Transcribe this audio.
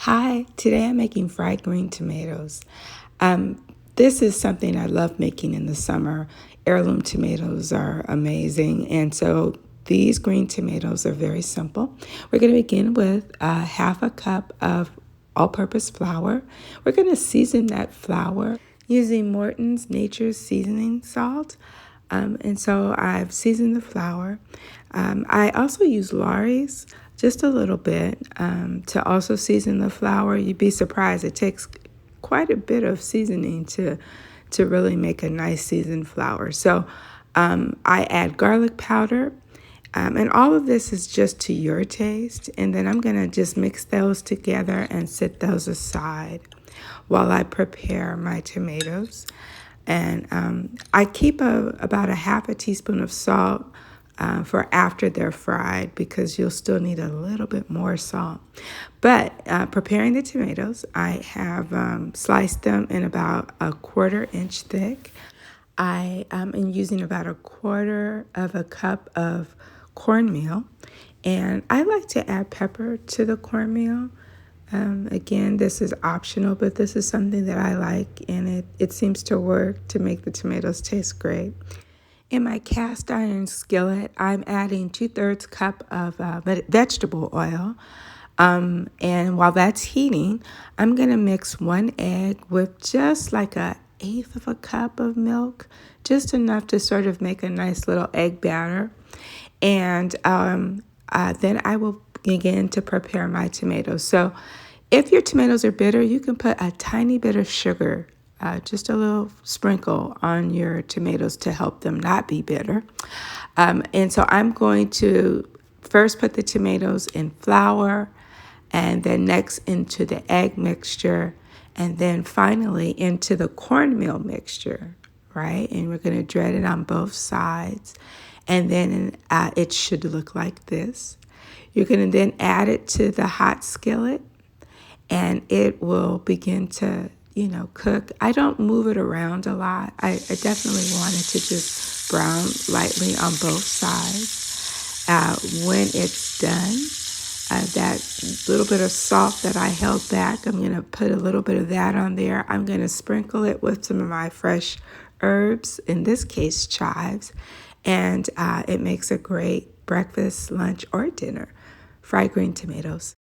Hi, today I'm making fried green tomatoes. This is something I love making in the summer. Heirloom tomatoes are amazing, and so these green tomatoes are very simple. We're going to begin with half a cup of all-purpose flour. We're going to season that flour using Morton's Nature's Seasoning Salt. And so I've seasoned the flour. I also use Lawry's just a little bit to also season the flour. You'd be surprised. It takes quite a bit of seasoning to really make a nice seasoned flour. So I add garlic powder. And all of this is just to your taste. And then I'm going to just mix those together and set those aside while I prepare my tomatoes. And I keep about a half a teaspoon of salt for after they're fried because you'll still need a little bit more salt. But preparing the tomatoes, I have sliced them in about a 1/4 inch thick. I am using about 1/4 of a cup of cornmeal, and I like to add pepper to the cornmeal. Again, this is optional, but this is something that I like, and it seems to work to make the tomatoes taste great. In my cast iron skillet, I'm adding 2/3 cup of vegetable oil. And while that's heating, I'm going to mix 1 egg with just like 1/8 of a cup of milk, just enough to sort of make a nice little egg batter. And then I will begin to prepare my tomatoes. So if your tomatoes are bitter, you can put a tiny bit of sugar, just a little sprinkle on your tomatoes to help them not be bitter. And so I'm going to first put the tomatoes in flour, and then next into the egg mixture, and then finally into the cornmeal mixture, right? And we're going to dredge it on both sides. And then it should look like this. You're going to then add it to the hot skillet, and it will begin to, cook. I don't move it around a lot. I definitely want it to just brown lightly on both sides. When it's done, that little bit of salt that I held back, I'm going to put a little bit of that on there. I'm going to sprinkle it with some of my fresh herbs, in this case chives, and it makes a great breakfast, lunch, or dinner. Fried green tomatoes.